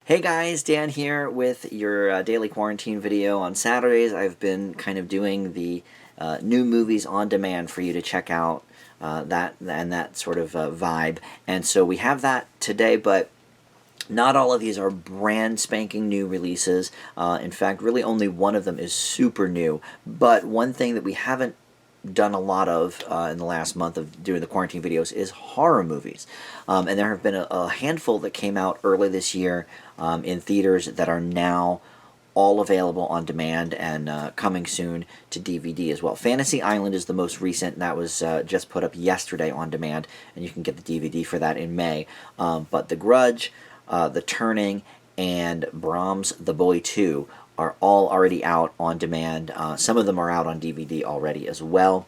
Hey guys, Dan here with your daily quarantine video. On Saturdays, I've been kind of doing the new movies on demand for you to check out, that sort of vibe. And so we have that today, but not all of these are brand spanking new releases. In fact, really only one of them is super new. But one thing that we haven't done a lot of in the last month of doing the quarantine videos is horror movies. And there have been a handful that came out early this year in theaters that are now all available on demand and coming soon to DVD as well. Fantasy Island is the most recent. That was just put up yesterday on demand, and you can get the DVD for that in May. But The Grudge, The Turning, and Brahms The Boy 2 are all already out on demand. Some of them are out on DVD already as well.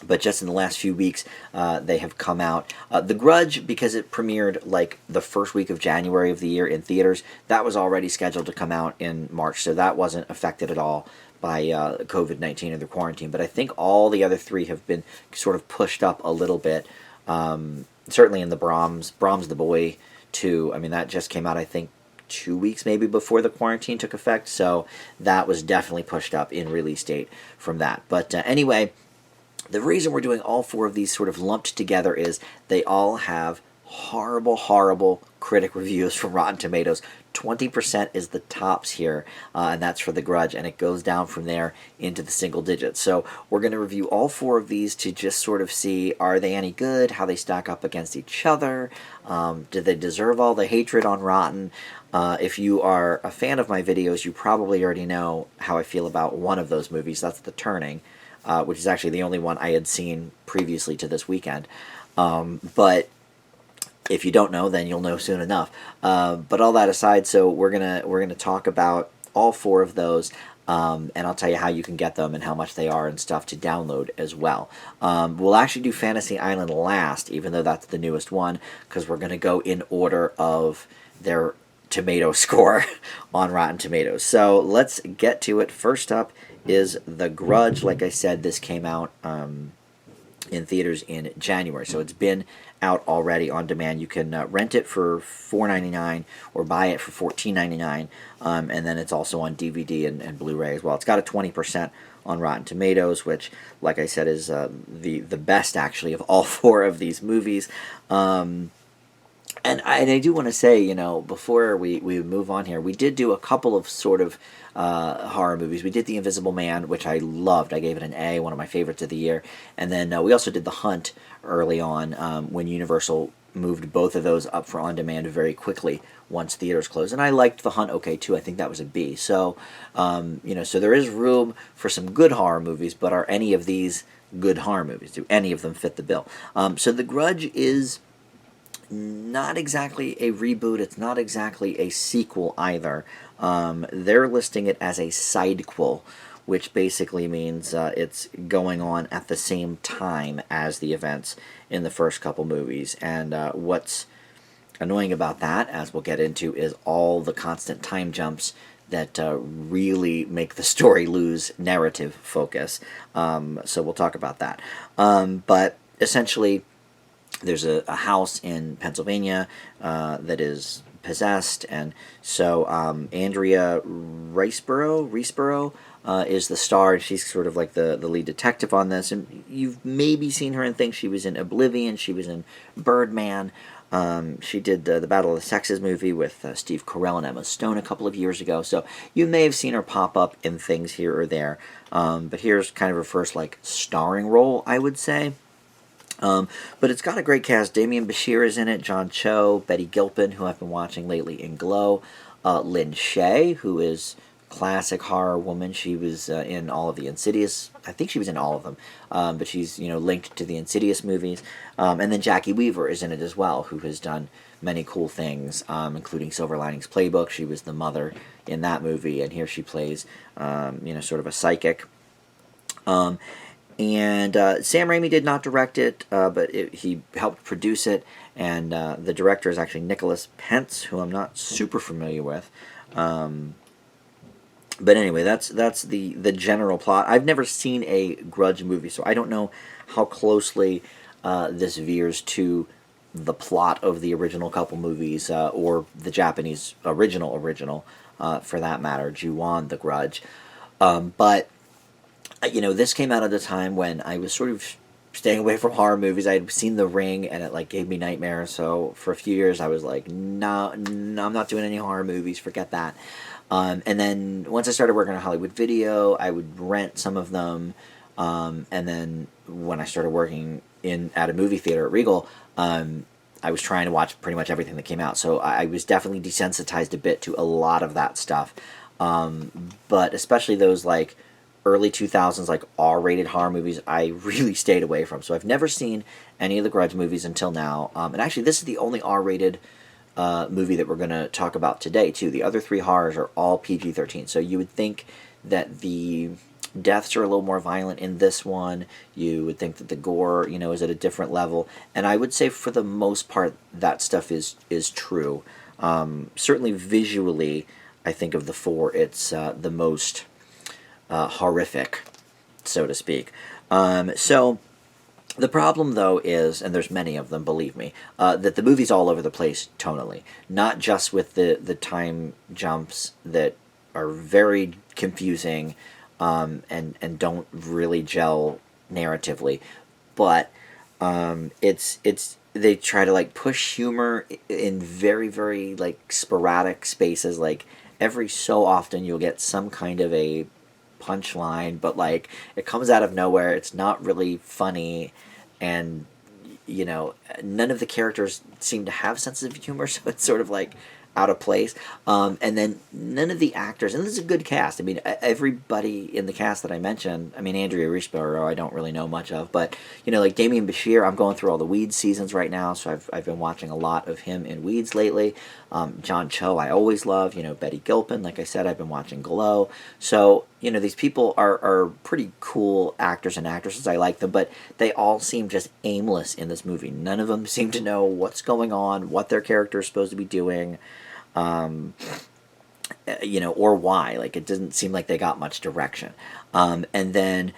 But just in the last few weeks, they have come out. The Grudge, because it premiered like the first week of January of the year in theaters, that was already scheduled to come out in March, so that wasn't affected at all by COVID-19 or the quarantine. But I think all the other three have been sort of pushed up a little bit. Certainly in the Brahms the Boy 2, I mean, that just came out, I think, 2 weeks maybe before the quarantine took effect, so that was definitely pushed up in release date from that. But anyway, the reason we're doing all four of these sort of lumped together is they all have horrible critic reviews from Rotten Tomatoes. 20% is the tops here, and that's for The Grudge, and it goes down from there into the single digits. So we're going to review all four of these to just sort of see, are they any good, how they stack up against each other, do they deserve all the hatred on Rotten. If you are a fan of my videos, you probably already know how I feel about one of those movies. That's The Turning, which is actually the only one I had seen previously to this weekend. But if you don't know, then you'll know soon enough. But all that aside, so we're gonna talk about all four of those, and I'll tell you how you can get them and how much they are and stuff to download as well. We'll actually do Fantasy Island last, even though that's the newest one, because we're gonna go in order of their tomato score on Rotten Tomatoes. So let's get to it. First up is The Grudge. Like I said, this came out in theaters in January, so it's been out already on demand. You can rent it for $4.99 or buy it for $14.99, and then it's also on DVD and Blu-ray as well. It's got a 20% on Rotten Tomatoes, which, like I said, is the best actually of all four of these movies. And I do want to say, you know, before we move on here, we did do a couple of sort of horror movies. We did The Invisible Man, which I loved. I gave it an A, one of my favorites of the year. And then we also did The Hunt early on when Universal moved both of those up for on-demand very quickly once theaters closed. And I liked The Hunt okay, too. I think that was a B. So, you know, so there is room for some good horror movies, but are any of these good horror movies? Do any of them fit the bill? So The Grudge is not exactly a reboot. It's not exactly a sequel either. They're listing it as a sidequel, which basically means it's going on at the same time as the events in the first couple movies. And what's annoying about that, as we'll get into, is all the constant time jumps that really make the story lose narrative focus. So we'll talk about that. But essentially, there's a house in Pennsylvania that is possessed, and so Andrea Riseborough is the star. She's sort of like the lead detective on this, and you've maybe seen her in things. She was in Oblivion, she was in Birdman, she did the Battle of the Sexes movie with Steve Carell and Emma Stone a couple of years ago, so you may have seen her pop up in things here or there, but here's kind of her first like starring role, I would say. But it's got a great cast. Damian Bashir is in it, John Cho, Betty Gilpin, who I've been watching lately in Glow, Lynn Shay, who is classic horror woman. She was in all of the Insidious, I think she was in all of them, but she's, you know, linked to the Insidious movies. And then Jackie Weaver is in it as well, who has done many cool things, including Silver Linings Playbook. She was the mother in that movie, and here she plays, you know, sort of a psychic. And Sam Raimi did not direct it, but he helped produce it, and the director is actually Nicholas Pence, who I'm not super familiar with. But anyway, that's the general plot. I've never seen a Grudge movie, so I don't know how closely this veers to the plot of the original couple movies, or the Japanese original, for that matter, Ju-on, The Grudge. But this came out at a time when I was sort of staying away from horror movies. I had seen The Ring, and it like gave me nightmares. So for a few years, I was like, no, no, I'm not doing any horror movies. Forget that. And then once I started working on Hollywood Video, I would rent some of them. And then when I started working at a movie theater at Regal, I was trying to watch pretty much everything that came out. So I was definitely desensitized a bit to a lot of that stuff. But especially those like early 2000s like R-rated horror movies, I really stayed away from. So I've never seen any of the Grudge movies until now. And actually, this is the only R-rated movie that we're going to talk about today, too. The other three horrors are all PG-13. So you would think that the deaths are a little more violent in this one. You would think that the gore, is at a different level. And I would say for the most part, that stuff is true. Certainly visually, I think of the four, it's the most horrific, so to speak. So the problem, though, is, and there's many of them, believe me, that the movie's all over the place tonally. Not just with the time jumps that are very confusing, and don't really gel narratively, but it's they try to like push humor in very, very like sporadic spaces. Like every so often you'll get some kind of a punchline, but like it comes out of nowhere. It's not really funny, and none of the characters seem to have sense of humor, so it's sort of like out of place. And then none of the actors, and this is a good cast. I mean, everybody in the cast that I mentioned. I mean, Andrea Riseborough, I don't really know much of, but like Damien Bashir. I'm going through all the Weeds seasons right now, so I've been watching a lot of him in Weeds lately. John Cho, I always love. Betty Gilpin, like I said, I've been watching Glow. So these people are pretty cool actors and actresses. I like them, but they all seem just aimless in this movie. None of them seem to know what's going on, what their character is supposed to be doing. Or why. Like, it doesn't seem like they got much direction. And then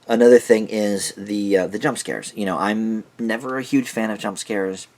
another thing is the jump scares. I'm never a huge fan of jump scares.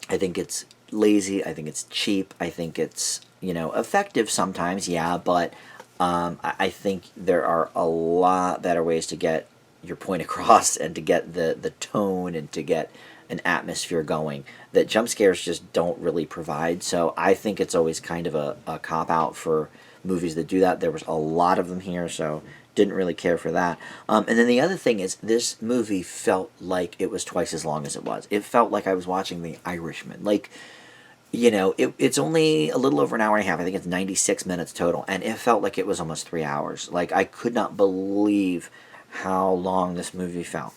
I think it's lazy. I think it's cheap. I think it's, effective sometimes, yeah, but I think there are a lot better ways to get your point across and to get the tone and to get an atmosphere going that jump scares just don't really provide. So I think it's always kind of a cop-out for movies that do that. There was a lot of them here, so didn't really care for that. And then the other thing is, this movie felt like it was twice as long as it was. It felt like I was watching The Irishman. Like, it's only a little over an hour and a half. I think it's 96 minutes total, and it felt like it was almost 3 hours. Like, I could not believe how long this movie felt.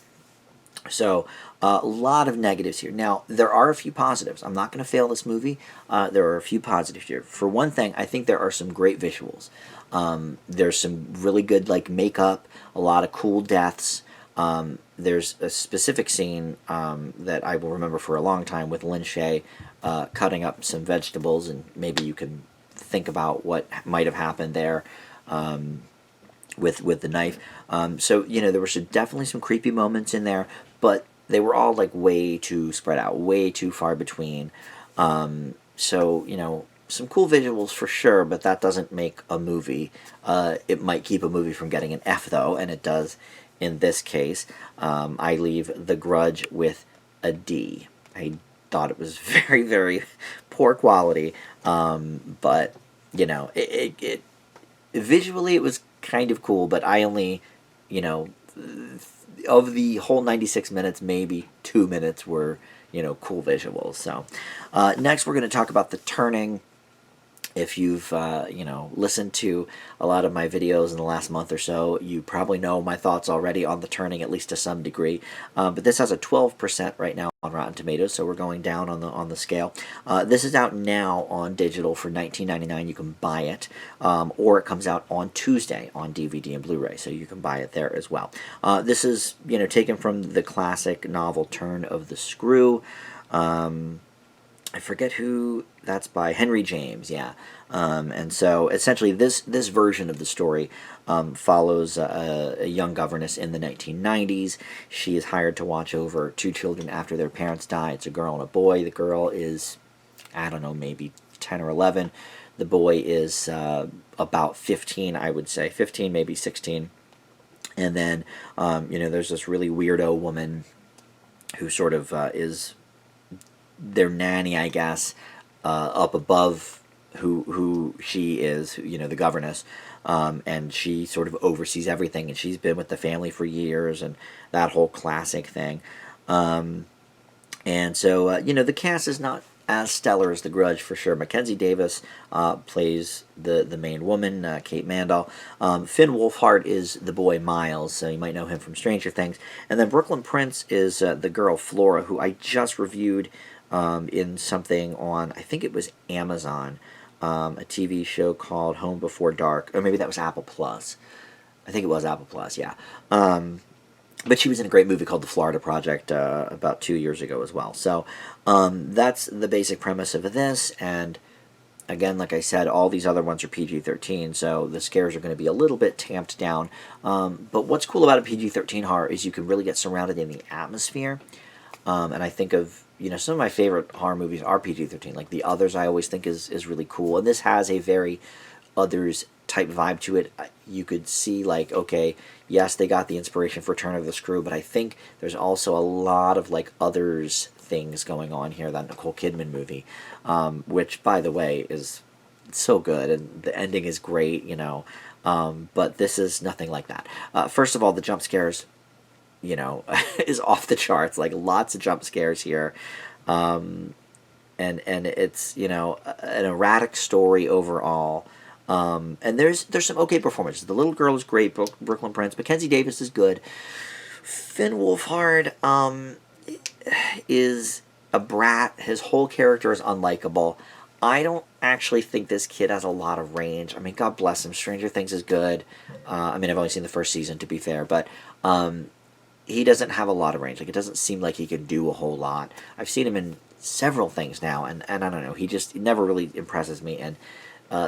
So, a lot of negatives here. Now, there are a few positives. I'm not going to fail this movie. There are a few positives here. For one thing, I think there are some great visuals. There's some really good, like, makeup, a lot of cool deaths. There's a specific scene that I will remember for a long time with Lin Shaye cutting up some vegetables, and maybe you can think about what might have happened there with the knife. So, there were definitely some creepy moments in there, but they were all like way too spread out, way too far between. So, some cool visuals for sure, but that doesn't make a movie. It might keep a movie from getting an F, though, and it does in this case. I leave The Grudge with a D. I thought it was very, very poor quality, but, it visually it was kind of cool, but I only, of the whole 96 minutes, maybe 2 minutes were, cool visuals. So, next we're going to talk about The Turning. If you've, listened to a lot of my videos in the last month or so, you probably know my thoughts already on The Turning, at least to some degree. But this has a 12% right now on Rotten Tomatoes, so we're going down on the scale. This is out now on digital for $19.99. You can buy it, or it comes out on Tuesday on DVD and Blu-ray, so you can buy it there as well. This is, taken from the classic novel Turn of the Screw. I forget who that's by. Henry James, yeah. And so essentially, this version of the story follows a young governess in the 1990s. She is hired to watch over two children after their parents die. It's a girl and a boy. The girl is, I don't know, maybe 10 or 11. The boy is about 15, I would say, 15, maybe 16. And then, there's this really weirdo woman who sort of is their nanny, I guess, up above who she is, the governess, and she sort of oversees everything, and she's been with the family for years, and that whole classic thing. And so, the cast is not as stellar as The Grudge for sure. Mackenzie Davis plays the main woman, Kate Mandel. Finn Wolfhard is the boy Miles, so you might know him from Stranger Things. And then Brooklyn Prince is the girl Flora, who I just reviewed in something on, I think it was Amazon, a TV show called Home Before Dark, or maybe that was Apple Plus. I think it was Apple Plus, yeah. But she was in a great movie called The Florida Project about 2 years ago as well. So that's the basic premise of this. And again, like I said, all these other ones are PG-13, so the scares are going to be a little bit tamped down. But what's cool about a PG-13 horror is you can really get surrounded in the atmosphere. And I think of, some of my favorite horror movies are PG-13. Like The Others, I always think is really cool. And this has a very Others type vibe to it. You could see, like, okay, yes, they got the inspiration for Turn of the Screw, but I think there's also a lot of, like, Others things going on here, that Nicole Kidman movie, which, by the way, is so good, and the ending is great, but this is nothing like that. First of all, the jump scares, is off the charts, like, lots of jump scares here, and it's, an erratic story overall. And there's some okay performances. The little girl is great, Brooklyn Prince. Mackenzie Davis is good. Finn Wolfhard is a brat. His whole character is unlikable. I don't actually think this kid has a lot of range. I mean, God bless him. Stranger Things is good. I've only seen the first season, to be fair, but he doesn't have a lot of range. Like, it doesn't seem like he can do a whole lot. I've seen him in several things now, and I don't know. He never really impresses me, and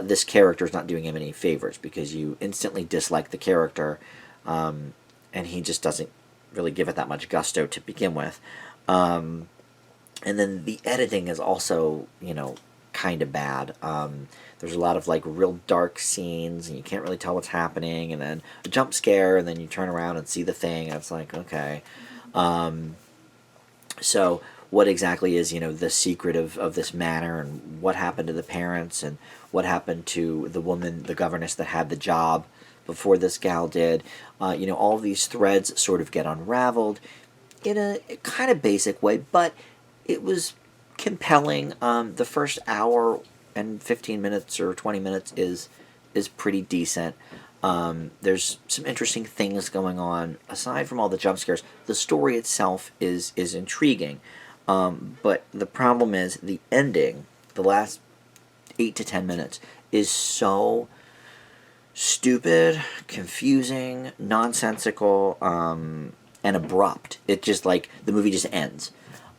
this character is not doing him any favors, because you instantly dislike the character, and he just doesn't really give it that much gusto to begin with. And then the editing is also, kind of bad. There's a lot of, like, real dark scenes, and you can't really tell what's happening, and then a jump scare, and then you turn around and see the thing, and it's like, okay. So what exactly is, the secret of this manor, and what happened to the parents, and what happened to the woman, the governess that had the job before this gal did. All these threads sort of get unraveled in a kind of basic way, but it was compelling. The first hour and 15 minutes or 20 minutes is pretty decent. There's some interesting things going on. Aside from all the jump scares, the story itself is intriguing. But the problem is the ending, the last 8 to 10 minutes, is so stupid, confusing, nonsensical, and abrupt. It just, like, the movie just ends.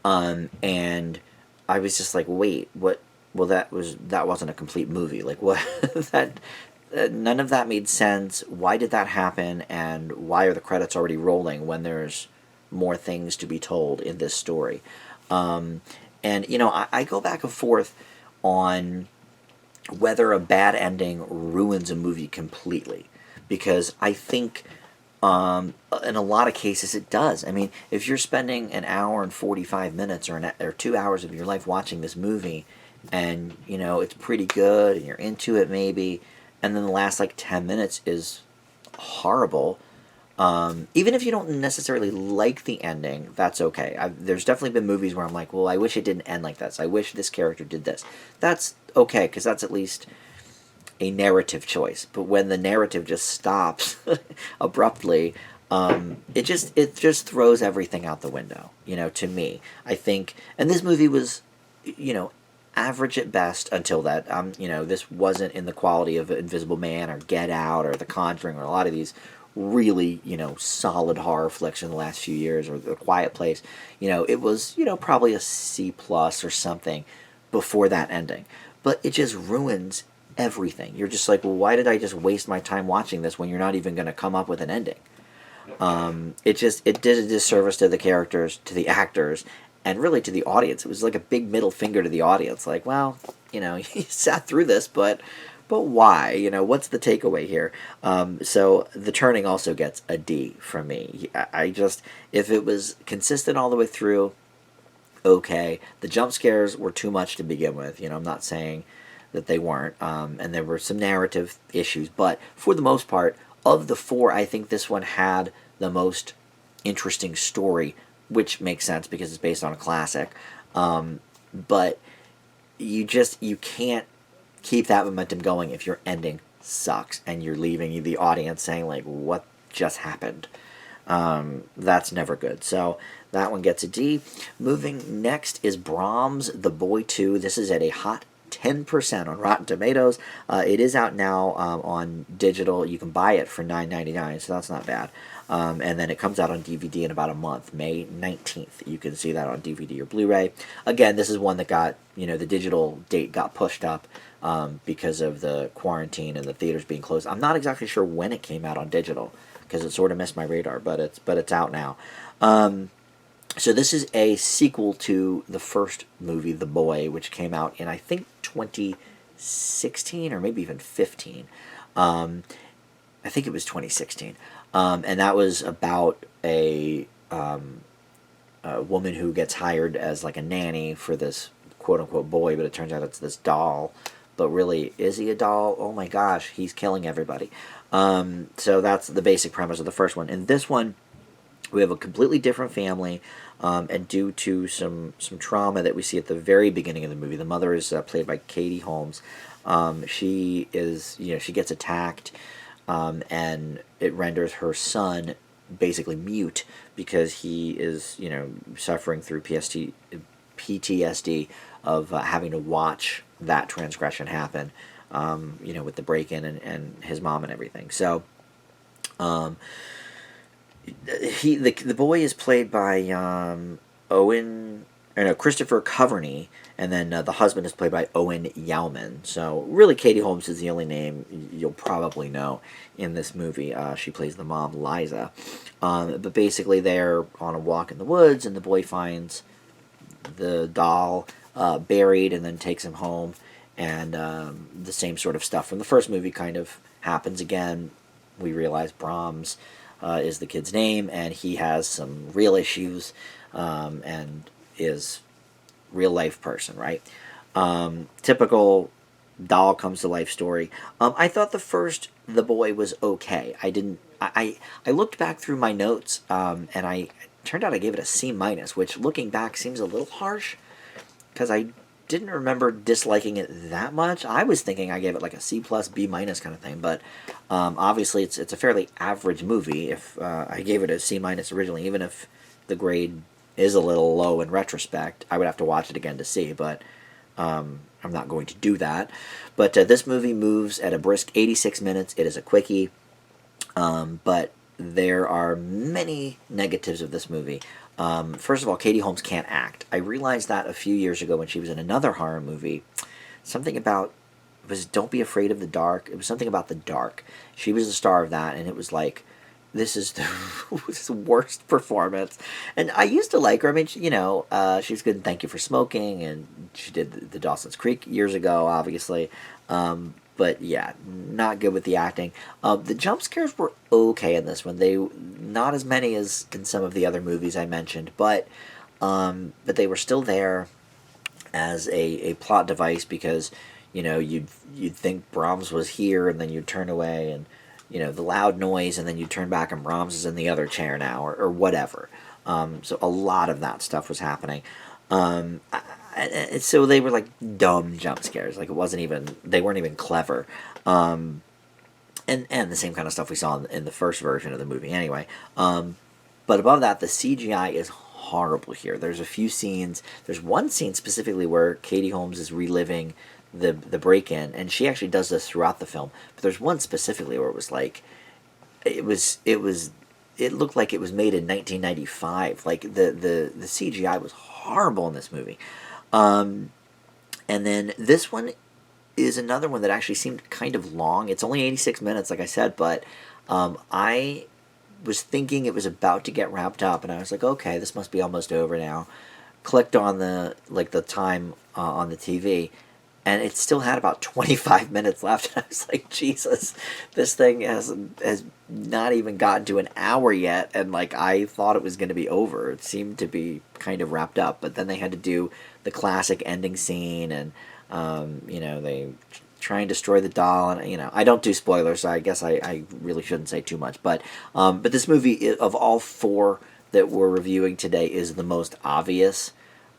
And I was just like, wait, what? Well, that wasn't a complete movie. Like, what? None of that made sense. Why did that happen? And why are the credits already rolling when there's more things to be told in this story? And, I go back and forth on whether a bad ending ruins a movie completely. Because I think in a lot of cases it does. I mean, if you're spending an hour and 45 minutes or 2 hours of your life watching this movie, and, it's pretty good, and you're into it maybe, and then the last, like, 10 minutes is horrible, even if you don't necessarily like the ending, that's okay. There's definitely been movies where I'm like, well, I wish it didn't end like this. I wish this character did this. That's okay, because that's at least a narrative choice. But when the narrative just stops abruptly, it just throws everything out the window, to me. I think, and this movie was, average at best until that. This wasn't in the quality of Invisible Man or Get Out or The Conjuring or a lot of these really, solid horror flicks in the last few years, or The Quiet Place. It was, probably a C+ or something. before that ending. But it just ruins everything. You're just like, well, why did I just waste my time watching this when you're not even going to come up with an ending? It did a disservice to the characters, to the actors, and really to the audience. It was like a big middle finger to the audience. Like, well, you sat through this, but why? What's the takeaway here? So the turning also gets a D from me. I just, if it was consistent all the way through, okay. The jump scares were too much to begin with. I'm not saying that they weren't, and there were some narrative issues, but for the most part, of the four, I think this one had the most interesting story, which makes sense because it's based on a classic. But you can't keep that momentum going if your ending sucks and you're leaving the audience saying, like, what just happened? That's never good. So that one gets a D. Moving next is Brahms, The Boy 2. This is at a hot 10% on Rotten Tomatoes. It is out now on digital. You can buy it for $9.99, so that's not bad. And then it comes out on DVD in about a month, May 19th. You can see that on DVD or Blu-ray. Again, this is one that got, the digital date got pushed up because of the quarantine and the theaters being closed. I'm not exactly sure when it came out on digital because it sort of missed my radar, but it's out now. So this is a sequel to the first movie, The Boy, which came out in, I think, 2016 or maybe even 15. I think it was 2016. And that was about a woman who gets hired as like a nanny for this quote-unquote boy, but it turns out it's this doll. But really, is he a doll? Oh my gosh, he's killing everybody. So that's the basic premise of the first one. In this one, we have a completely different family, and due to some trauma that we see at the very beginning of the movie, the mother is played by Katie Holmes. She gets attacked, and it renders her son basically mute because he is, suffering through PTSD of having to watch that transgression happen, with the break-in and his mom and everything. So, the boy is played by Christopher Coveney, and then the husband is played by Owen Yauman. So really, Katie Holmes is the only name you'll probably know in this movie. She plays the mom, Liza. But basically, they're on a walk in the woods, and the boy finds the doll buried, and then takes him home. And the same sort of stuff from the first movie kind of happens again. We realize Brahms is the kid's name, and he has some real issues, and is real life person, right? Typical doll comes to life story. I thought The Boy was okay. I looked back through my notes, and I turned out I gave it a C-, which looking back seems a little harsh because I didn't remember disliking it that much. I was thinking I gave it like a C+, B- kind of thing, but obviously it's a fairly average movie. If I gave it a C- originally, even if the grade is a little low in retrospect, I would have to watch it again to see, but I'm not going to do that. But this movie moves at a brisk 86 minutes. It is a quickie, but there are many negatives of this movie. First of all, Katie Holmes can't act. I realized that a few years ago when she was in another horror movie. Something about, it was Don't Be Afraid of the Dark. It was something about the dark. She was the star of that, and it was like, this is the worst performance. And I used to like her. I mean, she was good in Thank You for Smoking, and she did the Dawson's Creek years ago, obviously. But yeah, not good with the acting. The jump scares were okay in this one. They not as many as in some of the other movies I mentioned, but they were still there as a plot device because you'd think Brahms was here, and then you'd turn away, and the loud noise, and then you turn back and Brahms is in the other chair now, or whatever. So a lot of that stuff was happening. So they were like dumb jump scares. Like they weren't even clever. And the same kind of stuff we saw in the first version of the movie anyway. But above that, the CGI is horrible here. There's a few scenes. There's one scene specifically where Katie Holmes is reliving the break-in, and she actually does this throughout the film. But there's one specifically where it was like, it looked like it was made in 1995. Like the CGI was horrible in this movie. And then this one is another one that actually seemed kind of long. It's only 86 minutes, like I said, but I was thinking it was about to get wrapped up, and I was like, okay, this must be almost over now. Clicked on the time on the TV, and it still had about 25 minutes left. And I was like, Jesus, this thing has not even gotten to an hour yet, and like I thought it was going to be over. It seemed to be kind of wrapped up, but then they had to do the classic ending scene, and they try and destroy the doll, and I don't do spoilers, so I guess I really shouldn't say too much. But this movie, of all four that we're reviewing today, is the most obvious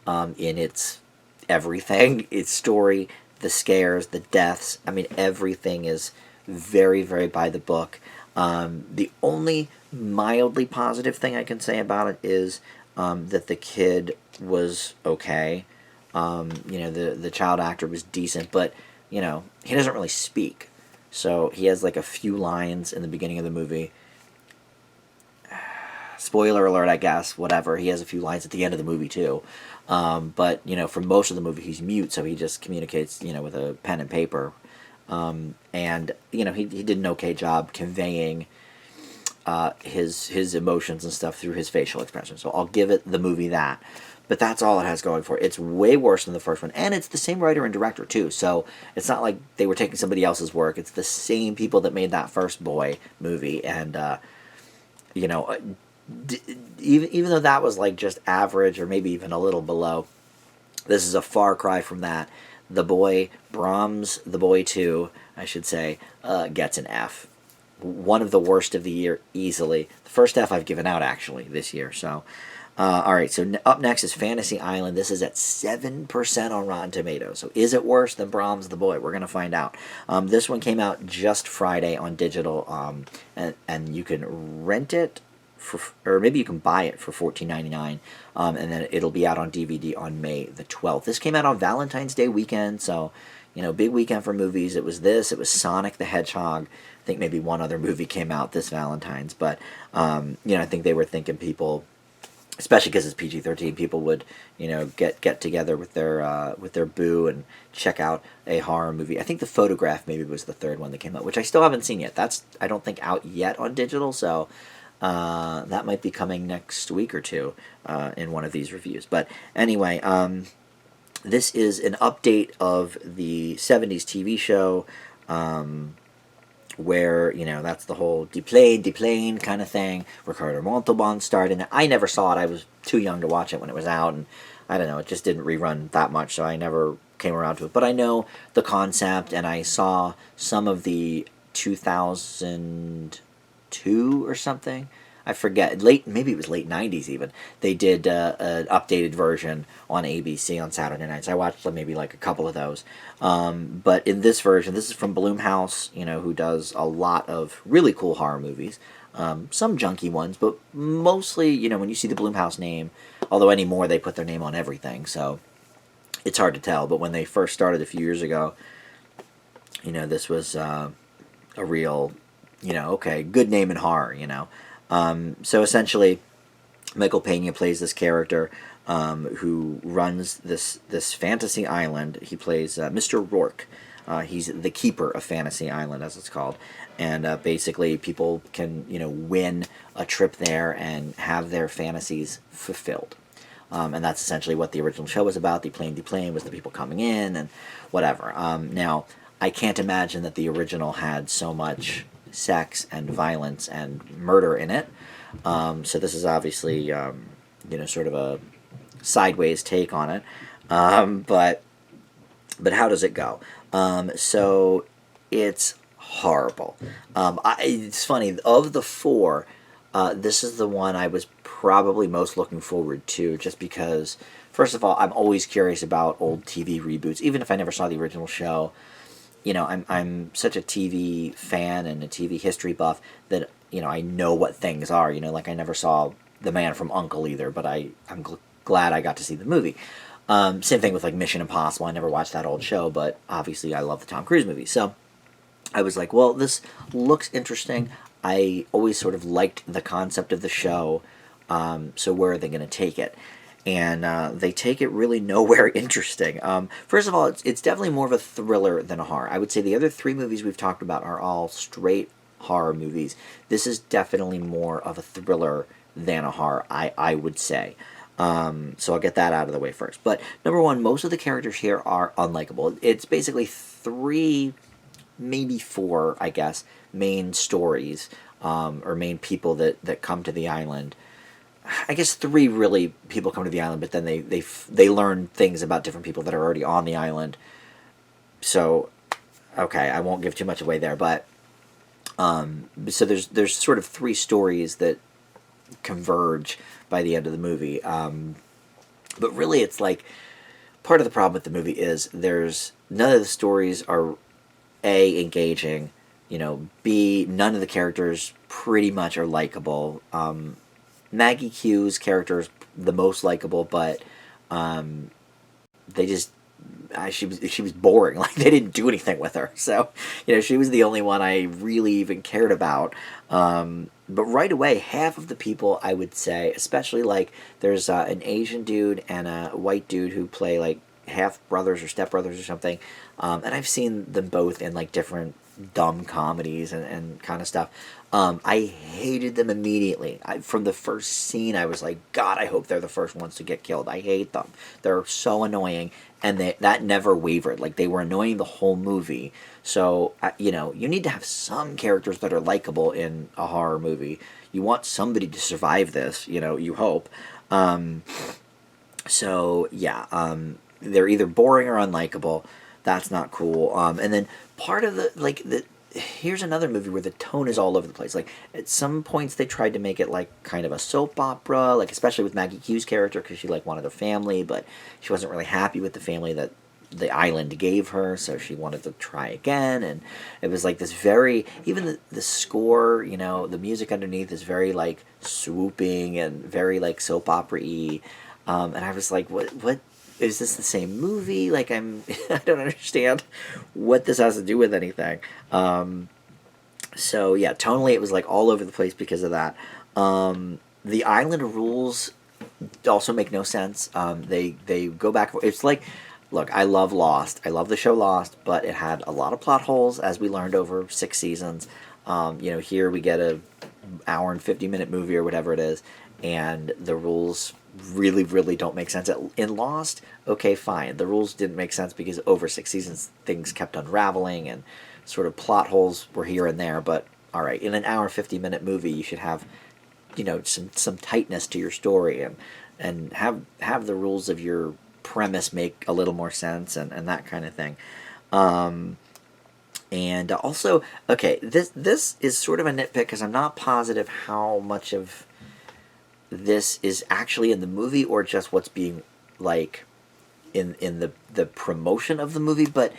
in its everything. Its story, the scares, the deaths. I mean, everything is very, very by the book. The only mildly positive thing I can say about it is that the kid was okay. The child actor was decent, but he doesn't really speak. So he has like a few lines in the beginning of the movie. Spoiler alert, I guess, whatever. He has a few lines at the end of the movie too. But for most of the movie he's mute, so he just communicates, with a pen and paper. And he did an okay job conveying his emotions and stuff through his facial expression. So I'll give the movie that. But that's all it has going for it. It's way worse than the first one. And it's the same writer and director, too. So it's not like they were taking somebody else's work. It's the same people that made that first Boy movie. And, even though that was like just average or maybe even a little below, this is a far cry from that. The Boy, Brahms, The Boy 2, I should say, gets an F. One of the worst of the year, easily. The first F I've given out, actually, this year. So... all right, so up next is Fantasy Island. This is at 7% on Rotten Tomatoes. So is it worse than Brahms the Boy? We're going to find out. This one came out just Friday on digital, and you can rent it, or maybe you can buy it for $14.99, and then it'll be out on DVD on May the 12th. This came out on Valentine's Day weekend, so, big weekend for movies. It was Sonic the Hedgehog. I think maybe one other movie came out this Valentine's, but, I think they were thinking people... especially because it's PG-13, people would, get together with their boo and check out a horror movie. I think The Photograph maybe was the third one that came out, which I still haven't seen yet. That's, I don't think, out yet on digital, so that might be coming next week or two in one of these reviews. But anyway, this is an update of the 70s TV show, where, that's the whole deplane kind of thing. Ricardo Montalban starred in it. I never saw it. I was too young to watch it when it was out, and I don't know, it just didn't rerun that much, so I never came around to it. But I know the concept, and I saw some of the 2002 or something. I forget, maybe it was late 90s even. They did an updated version on ABC on Saturday nights. I watched maybe like a couple of those. But in this version, this is from Blumhouse, who does a lot of really cool horror movies. Some junky ones, but mostly, when you see the Blumhouse name, although anymore they put their name on everything, so it's hard to tell. But when they first started a few years ago, this was a real, okay, good name in horror, So essentially, Michael Pena plays this character who runs this fantasy island. He plays Mr. Rourke. He's the keeper of Fantasy Island, as it's called. And basically, people can win a trip there and have their fantasies fulfilled. And that's essentially what the original show was about. Deplane was the people coming in and whatever. Now, I can't imagine that the original had so much sex and violence and murder in it. So this is obviously, sort of a sideways take on it. But how does it go? So it's horrible. It's funny, of the four, this is the one I was probably most looking forward to, just because, first of all, I'm always curious about old TV reboots, even if I never saw the original show. I'm such a TV fan and a TV history buff that, I know what things are. Like I never saw The Man from U.N.C.L.E. either, but I'm glad I got to see the movie. Same thing with like Mission Impossible. I never watched that old show, but obviously I love the Tom Cruise movies. So I was like, well, this looks interesting. I always sort of liked the concept of the show. So where are they going to take it? and they take it really nowhere interesting. First of all, it's definitely more of a thriller than a horror. I would say the other three movies we've talked about are all straight horror movies. This is definitely more of a thriller than a horror, I would say. So I'll get that out of the way first. But number one, most of the characters here are unlikable. It's basically three, maybe four, I guess, main stories, or main people that come to the island. I guess three really people come to the island, but then they learn things about different people that are already on the island. So, okay, I won't give too much away there, but so there's sort of three stories that converge by the end of the movie. But really, it's like part of the problem with the movie is there's none of the stories are A, engaging, B, none of the characters pretty much are likable. Maggie Q's character is the most likable, but they just she was boring. Like, they didn't do anything with her, so she was the only one I really even cared about. But right away, half of the people, I would say, especially like there's an Asian dude and a white dude who play like half brothers or step brothers or something, and I've seen them both in like different dumb comedies and kind of stuff. I hated them immediately. From the first scene, I was like, God, I hope they're the first ones to get killed. I hate them. They're so annoying, and that never wavered. Like, they were annoying the whole movie. So, you need to have some characters that are likable in a horror movie. You want somebody to survive this, you hope. So, yeah, they're either boring or unlikable. That's not cool. And then part of here's another movie where the tone is all over the place. Like, at some points they tried to make it like kind of a soap opera, like especially with Maggie Q's character, because she like wanted a family, but she wasn't really happy with the family that the island gave her, so she wanted to try again. And it was like this very, even the score, the music underneath is very like swooping and very like soap opera-y. And I was like, what is this the same movie? Like, I don't understand what this has to do with anything. So yeah, tonally it was like all over the place because of that. The island rules also make no sense. They go back. It's like, look, I love Lost. I love the show Lost, but it had a lot of plot holes, as we learned over 6 seasons. Here we get a hour and 50-minute movie or whatever it is, and the rules really, really don't make sense. In Lost, okay, fine. The rules didn't make sense because over 6 seasons things kept unraveling and sort of plot holes were here and there. But all right, in an hour 50-minute movie, you should have some tightness to your story and have the rules of your premise make a little more sense and that kind of thing. And also, okay, this is sort of a nitpick because I'm not positive how much of this is actually in the movie or just what's being like in the promotion of the movie. But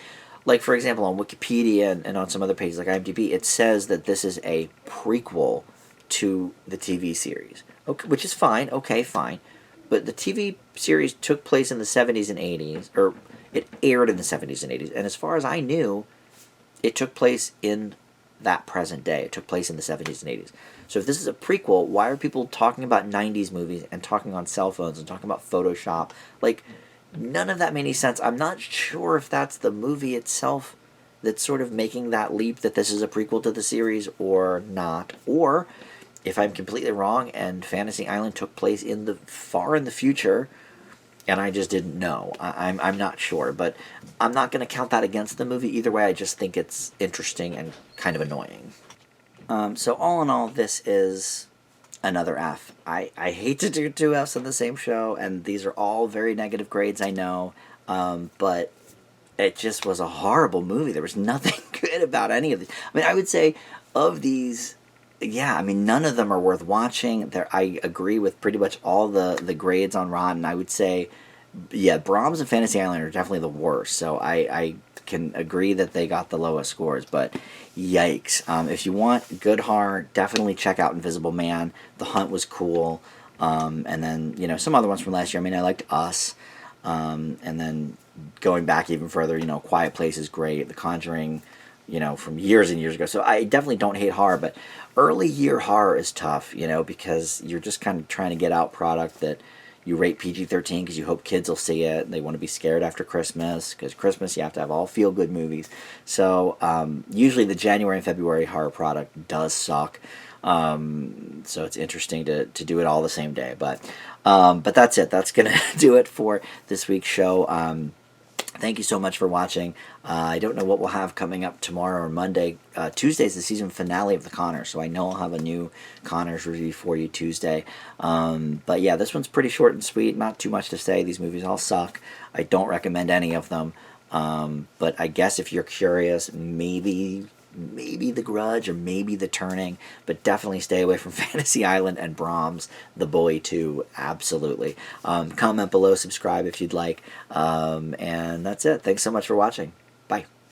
like, for example, on Wikipedia and on some other pages like IMDb, it says that this is a prequel to the TV series, okay, which is fine. Okay, fine. But the TV series took place in the 70s and 80s, or it aired in the 70s and 80s, and as far as I knew, it took place in that present day. It took place in the 70s and 80s. So if this is a prequel, why are people talking about 90s movies and talking on cell phones and talking about Photoshop? Like, none of that made any sense. I'm not sure if that's the movie itself that's sort of making that leap that this is a prequel to the series or not. Or if I'm completely wrong and Fantasy Island took place far in the future and I just didn't know. I'm not sure, but I'm not going to count that against the movie either way. I just think it's interesting and kind of annoying. So all in all, this is another F. I hate to do 2 Fs on the same show, and these are all very negative grades, I know, but it just was a horrible movie. There was nothing good about any of these. I mean, I would say of these, yeah, I mean, none of them are worth watching. I agree with pretty much all the grades on Rotten. I would say, yeah, Brahms and Fantasy Island are definitely the worst, so I can agree that they got the lowest scores, but yikes. If you want good horror, definitely check out Invisible Man. The Hunt was cool. And then, some other ones from last year. I mean, I liked Us. And then going back even further, Quiet Place is great. The Conjuring, from years and years ago. So I definitely don't hate horror, but early year horror is tough, because you're just kind of trying to get out product that, you rate PG-13 because you hope kids will see it. They want to be scared after Christmas, because Christmas you have to have all feel-good movies. So usually the January and February horror product does suck. So it's interesting to do it all the same day. But that's it. That's going to do it for this week's show. Thank you so much for watching. I don't know what we'll have coming up tomorrow or Monday. Tuesday's the season finale of The Conners, so I know I'll have a new Conners review for you Tuesday. But yeah, this one's pretty short and sweet. Not too much to say. These movies all suck. I don't recommend any of them. But I guess if you're curious, maybe The Grudge or maybe The Turning, but definitely stay away from Fantasy Island and Brahms, The Boy 2, absolutely. Comment below, subscribe if you'd like, and that's it. Thanks so much for watching. Bye.